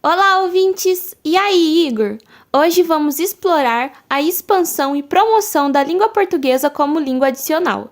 Olá, ouvintes! E aí, Igor? Hoje vamos explorar a expansão e promoção da língua portuguesa como língua adicional.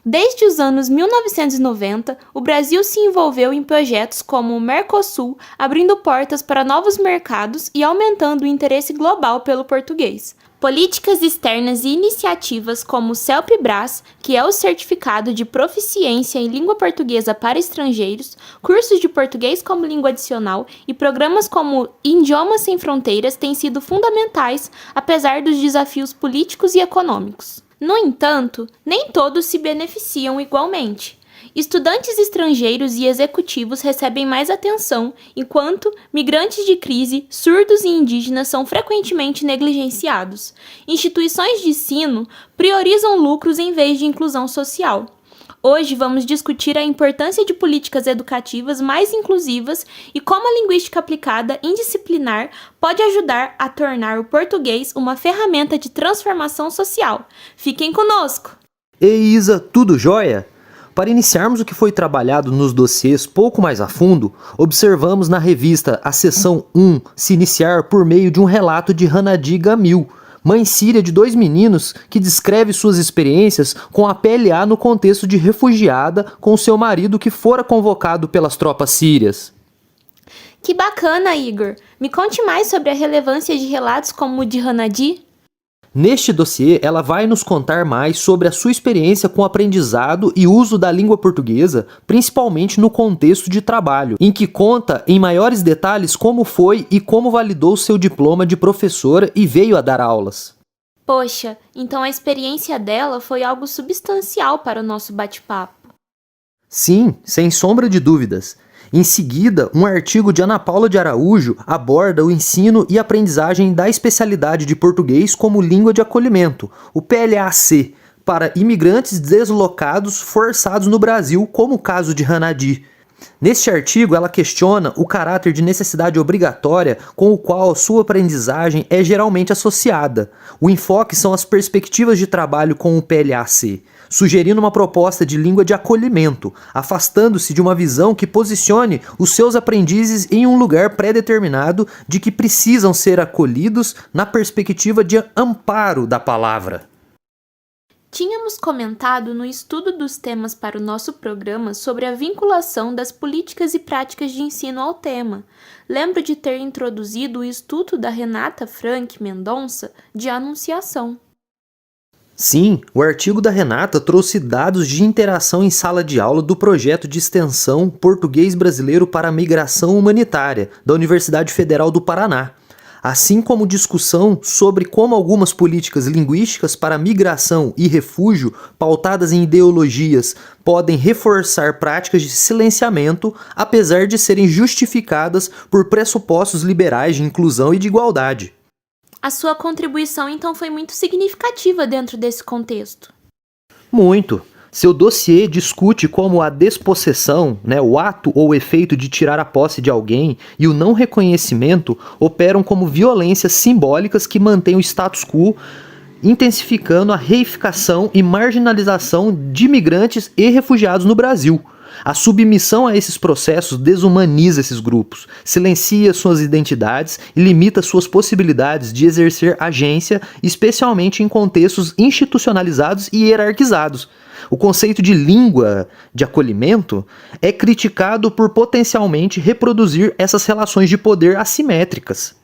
Desde os anos 1990, o Brasil se envolveu em projetos como o Mercosul, abrindo portas para novos mercados e aumentando o interesse global pelo português. Políticas externas e iniciativas como o CELPE-BRAS, que é o Certificado de Proficiência em Língua Portuguesa para Estrangeiros, cursos de português como língua adicional e programas como Idiomas Sem Fronteiras têm sido fundamentais, apesar dos desafios políticos e econômicos. No entanto, nem todos se beneficiam igualmente. Estudantes estrangeiros e executivos recebem mais atenção, enquanto migrantes de crise, surdos e indígenas são frequentemente negligenciados. Instituições de ensino priorizam lucros em vez de inclusão social. Hoje vamos discutir a importância de políticas educativas mais inclusivas e como a linguística aplicada indisciplinar pode ajudar a tornar o português uma ferramenta de transformação social. Fiquem conosco! Ei, Isa, tudo jóia? Para iniciarmos o que foi trabalhado nos dossiês pouco mais a fundo, observamos na revista a seção 1 se iniciar por meio de um relato de Hanadi Gamil, mãe síria de 2 meninos, que descreve suas experiências com a PLA no contexto de refugiada com seu marido que fora convocado pelas tropas sírias. Que bacana, Igor! Me conte mais sobre a relevância de relatos como o de Hanadi. Neste dossiê, ela vai nos contar mais sobre a sua experiência com o aprendizado e uso da língua portuguesa, principalmente no contexto de trabalho, em que conta em maiores detalhes como foi e como validou seu diploma de professora e veio a dar aulas. Poxa, então a experiência dela foi algo substancial para o nosso bate-papo. Sim, sem sombra de dúvidas. Em seguida, um artigo de Ana Paula de Araújo aborda o ensino e aprendizagem da especialidade de português como língua de acolhimento, o PLAC, para imigrantes deslocados forçados no Brasil, como o caso de Hanadi. Neste artigo, ela questiona o caráter de necessidade obrigatória com o qual sua aprendizagem é geralmente associada. O enfoque são as perspectivas de trabalho com o PLAC, sugerindo uma proposta de língua de acolhimento, afastando-se de uma visão que posicione os seus aprendizes em um lugar pré-determinado de que precisam ser acolhidos na perspectiva de amparo da palavra. Tínhamos comentado no estudo dos temas para o nosso programa sobre a vinculação das políticas e práticas de ensino ao tema. Lembro de ter introduzido o estudo da Renata Frank Mendonça de Anunciação. Sim, o artigo da Renata trouxe dados de interação em sala de aula do projeto de extensão Português Brasileiro para a Migração Humanitária, da Universidade Federal do Paraná, assim como discussão sobre como algumas políticas linguísticas para migração e refúgio, pautadas em ideologias, podem reforçar práticas de silenciamento, apesar de serem justificadas por pressupostos liberais de inclusão e de igualdade. A sua contribuição então foi muito significativa dentro desse contexto. Muito. Seu dossiê discute como a despossessão, o ato ou efeito de tirar a posse de alguém, e o não reconhecimento operam como violências simbólicas que mantêm o status quo, intensificando a reificação e marginalização de imigrantes e refugiados no Brasil. A submissão a esses processos desumaniza esses grupos, silencia suas identidades e limita suas possibilidades de exercer agência, especialmente em contextos institucionalizados e hierarquizados. O conceito de língua de acolhimento é criticado por potencialmente reproduzir essas relações de poder assimétricas.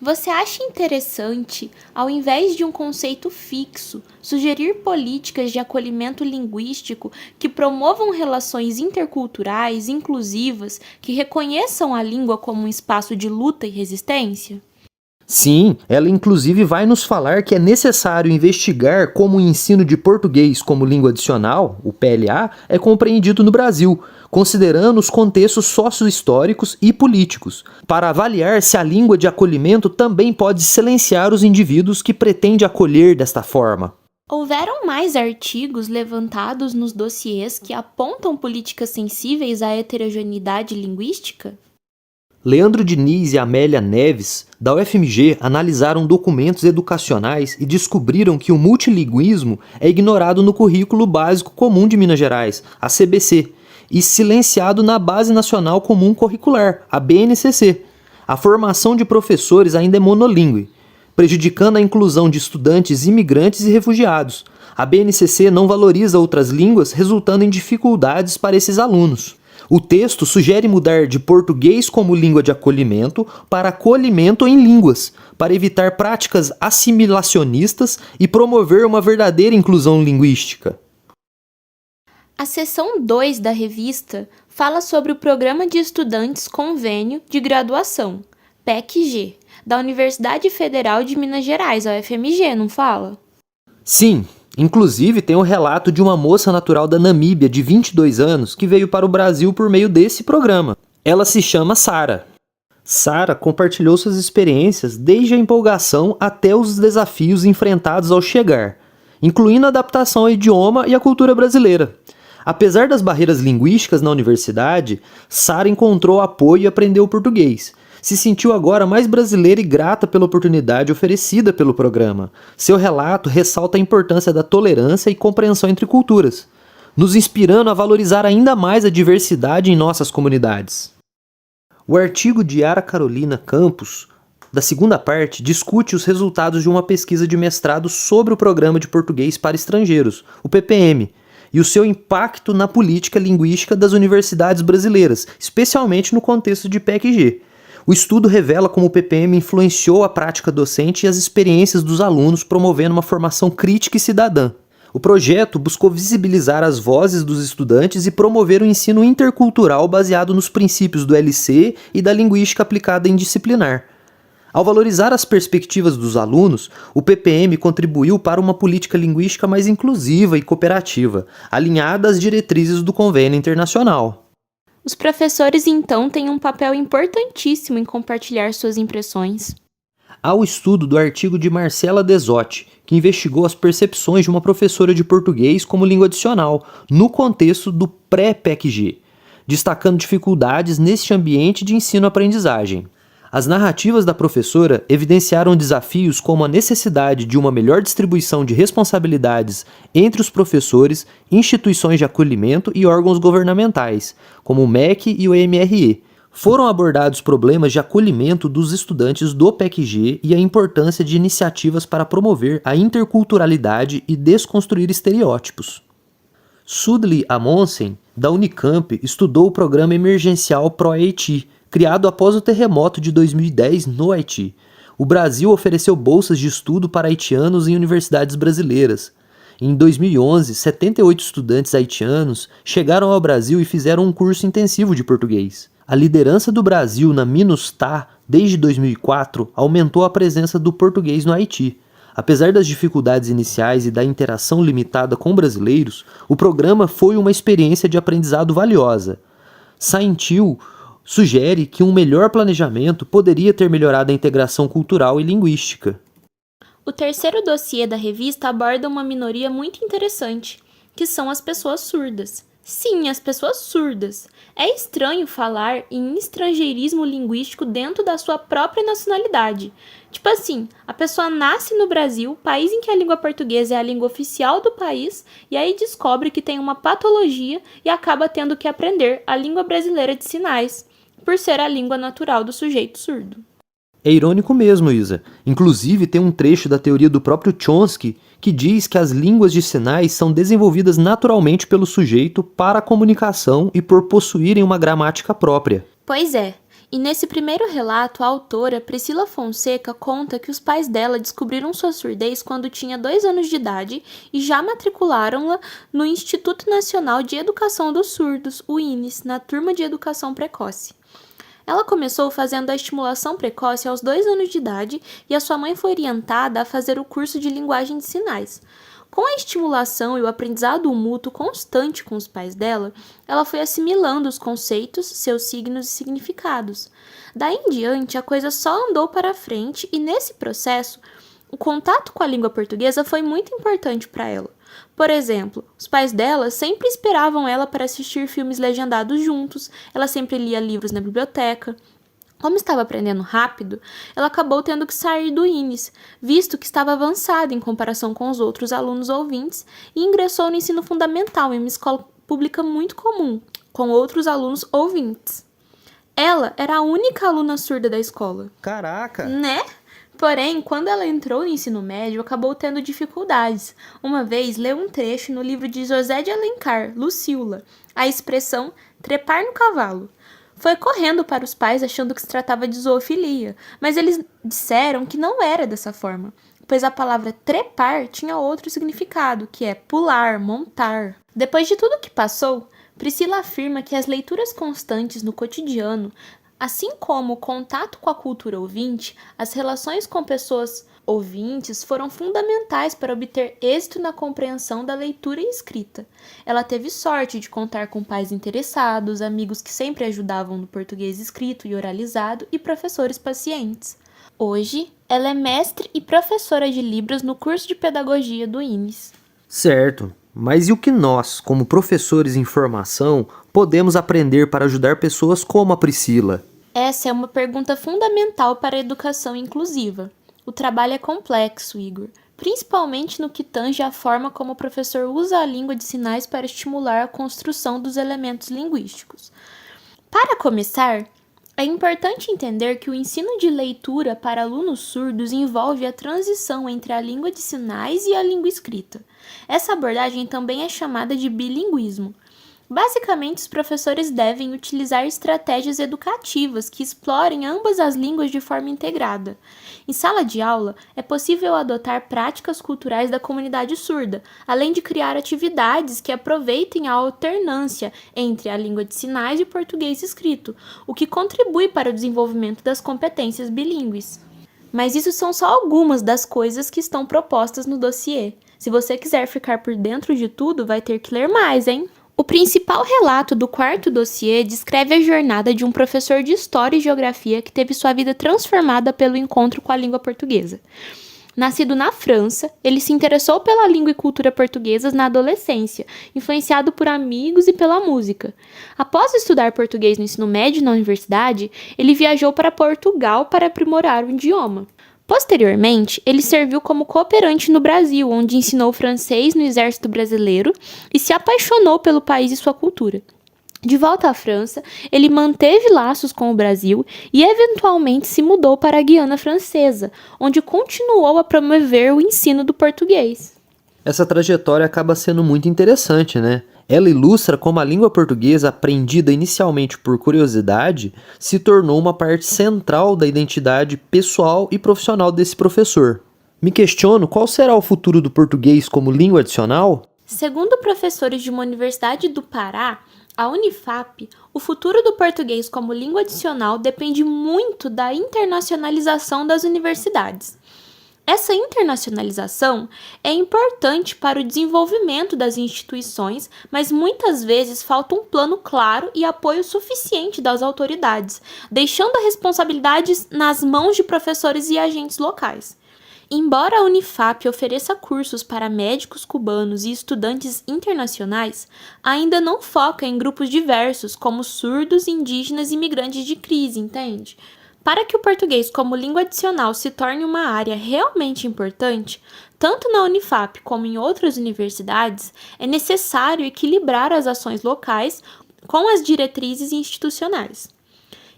Você acha interessante, ao invés de um conceito fixo, sugerir políticas de acolhimento linguístico que promovam relações interculturais, inclusivas, que reconheçam a língua como um espaço de luta e resistência? Sim, ela inclusive vai nos falar que é necessário investigar como o ensino de português como língua adicional, o PLA, é compreendido no Brasil, considerando os contextos sócio-históricos e políticos, para avaliar se a língua de acolhimento também pode silenciar os indivíduos que pretende acolher desta forma. Houveram mais artigos levantados nos dossiês que apontam políticas sensíveis à heterogeneidade linguística? Leandro Diniz e Amélia Neves, da UFMG, analisaram documentos educacionais e descobriram que o multilinguismo é ignorado no Currículo Básico Comum de Minas Gerais, a CBC, e silenciado na Base Nacional Comum Curricular, a BNCC. A formação de professores ainda é monolíngue, prejudicando a inclusão de estudantes imigrantes e refugiados. A BNCC não valoriza outras línguas, resultando em dificuldades para esses alunos. O texto sugere mudar de português como língua de acolhimento para acolhimento em línguas, para evitar práticas assimilacionistas e promover uma verdadeira inclusão linguística. A seção 2 da revista fala sobre o Programa de Estudantes Convênio de Graduação, PEC-G, da Universidade Federal de Minas Gerais, a UFMG, não fala? Sim, inclusive tem o relato de uma moça natural da Namíbia de 22 anos que veio para o Brasil por meio desse programa. Ela se chama Sara. Sara compartilhou suas experiências desde a empolgação até os desafios enfrentados ao chegar, incluindo a adaptação ao idioma e à cultura brasileira. Apesar das barreiras linguísticas na universidade, Sara encontrou apoio e aprendeu português. Se sentiu agora mais brasileira e grata pela oportunidade oferecida pelo programa. Seu relato ressalta a importância da tolerância e compreensão entre culturas, nos inspirando a valorizar ainda mais a diversidade em nossas comunidades. O artigo de Yara Carolina Campos, da segunda parte, discute os resultados de uma pesquisa de mestrado sobre o Programa de Português para Estrangeiros, o PPM, e o seu impacto na política linguística das universidades brasileiras, especialmente no contexto de PEC-G. O estudo revela como o PPM influenciou a prática docente e as experiências dos alunos, promovendo uma formação crítica e cidadã. O projeto buscou visibilizar as vozes dos estudantes e promover o ensino intercultural baseado nos princípios do LC e da linguística aplicada em disciplinar. Ao valorizar as perspectivas dos alunos, o PPM contribuiu para uma política linguística mais inclusiva e cooperativa, alinhada às diretrizes do Convênio Internacional. Os professores, então, têm um papel importantíssimo em compartilhar suas impressões. Há o estudo do artigo de Marcela Desotti, que investigou as percepções de uma professora de português como língua adicional, no contexto do pré-PEC-G, destacando dificuldades neste ambiente de ensino-aprendizagem. As narrativas da professora evidenciaram desafios como a necessidade de uma melhor distribuição de responsabilidades entre os professores, instituições de acolhimento e órgãos governamentais, como o MEC e o MRE. Foram abordados problemas de acolhimento dos estudantes do PEC-G e a importância de iniciativas para promover a interculturalidade e desconstruir estereótipos. Sudley Amundsen, da Unicamp, estudou o programa emergencial Pro-Haiti, criado após o terremoto de 2010 no Haiti. O Brasil ofereceu bolsas de estudo para haitianos em universidades brasileiras. Em 2011, 78 estudantes haitianos chegaram ao Brasil e fizeram um curso intensivo de português. A liderança do Brasil na MINUSTAH, desde 2004, aumentou a presença do português no Haiti. Apesar das dificuldades iniciais e da interação limitada com brasileiros, o programa foi uma experiência de aprendizado valiosa. Saintil sugere que um melhor planejamento poderia ter melhorado a integração cultural e linguística. O terceiro dossiê da revista aborda uma minoria muito interessante, que são as pessoas surdas. Sim, as pessoas surdas. É estranho falar em estrangeirismo linguístico dentro da sua própria nacionalidade. Tipo assim, a pessoa nasce no Brasil, país em que a língua portuguesa é a língua oficial do país, e aí descobre que tem uma patologia e acaba tendo que aprender a língua brasileira de sinais, por ser a língua natural do sujeito surdo. É irônico mesmo, Isa. Inclusive, tem um trecho da teoria do próprio Chomsky que diz que as línguas de sinais são desenvolvidas naturalmente pelo sujeito para a comunicação e por possuírem uma gramática própria. Pois é. E nesse primeiro relato, a autora Priscila Fonseca conta que os pais dela descobriram sua surdez quando tinha 2 anos de idade e já matricularam-la no Instituto Nacional de Educação dos Surdos, o INES, na turma de educação precoce. Ela começou fazendo a estimulação precoce aos 2 anos de idade e a sua mãe foi orientada a fazer o curso de linguagem de sinais. Com a estimulação e o aprendizado mútuo constante com os pais dela, ela foi assimilando os conceitos, seus signos e significados. Daí em diante, a coisa só andou para frente e, nesse processo, o contato com a língua portuguesa foi muito importante para ela. Por exemplo, os pais dela sempre esperavam ela para assistir filmes legendados juntos, ela sempre lia livros na biblioteca. Como estava aprendendo rápido, ela acabou tendo que sair do INES, visto que estava avançada em comparação com os outros alunos ouvintes, e ingressou no ensino fundamental em uma escola pública muito comum, com outros alunos ouvintes. Ela era a única aluna surda da escola. Caraca! Né? Porém, quando ela entrou no ensino médio, acabou tendo dificuldades. Uma vez, leu um trecho no livro de José de Alencar, Lucila, a expressão trepar no cavalo. Foi correndo para os pais achando que se tratava de zoofilia, mas eles disseram que não era dessa forma, pois a palavra trepar tinha outro significado, que é pular, montar. Depois de tudo que passou, Priscila afirma que as leituras constantes no cotidiano, assim como o contato com a cultura ouvinte, as relações com pessoas ouvintes foram fundamentais para obter êxito na compreensão da leitura e escrita. Ela teve sorte de contar com pais interessados, amigos que sempre ajudavam no português escrito e oralizado e professores pacientes. Hoje, ela é mestre e professora de Libras no curso de pedagogia do INES. Certo, mas e o que nós, como professores em formação, podemos aprender para ajudar pessoas como a Priscila? Essa é uma pergunta fundamental para a educação inclusiva. O trabalho é complexo, Igor, principalmente no que tange a forma como o professor usa a língua de sinais para estimular a construção dos elementos linguísticos. Para começar, é importante entender que o ensino de leitura para alunos surdos envolve a transição entre a língua de sinais e a língua escrita. Essa abordagem também é chamada de bilinguismo. Basicamente, os professores devem utilizar estratégias educativas que explorem ambas as línguas de forma integrada. Em sala de aula, é possível adotar práticas culturais da comunidade surda, além de criar atividades que aproveitem a alternância entre a língua de sinais e o português escrito, o que contribui para o desenvolvimento das competências bilíngues. Mas isso são só algumas das coisas que estão propostas no dossiê. Se você quiser ficar por dentro de tudo, vai ter que ler mais, hein? O principal relato do quarto dossiê descreve a jornada de um professor de História e Geografia que teve sua vida transformada pelo encontro com a língua portuguesa. Nascido na França, ele se interessou pela língua e cultura portuguesas na adolescência, influenciado por amigos e pela música. Após estudar português no ensino médio e na universidade, ele viajou para Portugal para aprimorar o idioma. Posteriormente, ele serviu como cooperante no Brasil, onde ensinou francês no Exército Brasileiro e se apaixonou pelo país e sua cultura. De volta à França, ele manteve laços com o Brasil e eventualmente se mudou para a Guiana Francesa, onde continuou a promover o ensino do português. Essa trajetória acaba sendo muito interessante, né? Ela ilustra como a língua portuguesa, aprendida inicialmente por curiosidade, se tornou uma parte central da identidade pessoal e profissional desse professor. Me questiono qual será o futuro do português como língua adicional? Segundo professores de uma universidade do Pará, a Unifap, o futuro do português como língua adicional depende muito da internacionalização das universidades. Essa internacionalização é importante para o desenvolvimento das instituições, mas muitas vezes falta um plano claro e apoio suficiente das autoridades, deixando a responsabilidade nas mãos de professores e agentes locais. Embora a Unifap ofereça cursos para médicos cubanos e estudantes internacionais, ainda não foca em grupos diversos, como surdos, indígenas e imigrantes de crise, entende? Para que o português como língua adicional se torne uma área realmente importante, tanto na Unifap como em outras universidades, é necessário equilibrar as ações locais com as diretrizes institucionais.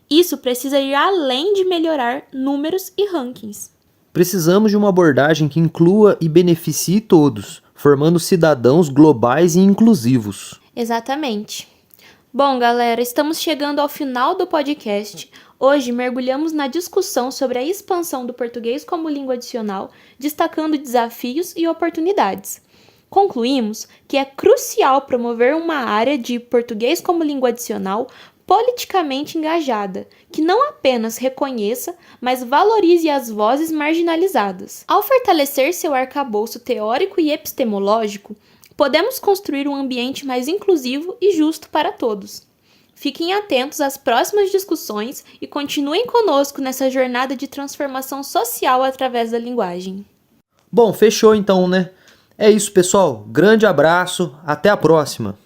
Isso precisa ir além de melhorar números e rankings. Precisamos de uma abordagem que inclua e beneficie todos, formando cidadãos globais e inclusivos. Exatamente. Bom, galera, estamos chegando ao final do podcast. Hoje mergulhamos na discussão sobre a expansão do português como língua adicional, destacando desafios e oportunidades. Concluímos que é crucial promover uma área de português como língua adicional politicamente engajada, que não apenas reconheça, mas valorize as vozes marginalizadas. Ao fortalecer seu arcabouço teórico e epistemológico, podemos construir um ambiente mais inclusivo e justo para todos. Fiquem atentos às próximas discussões e continuem conosco nessa jornada de transformação social através da linguagem. Bom, fechou então, né? É isso, pessoal. Grande abraço, até a próxima!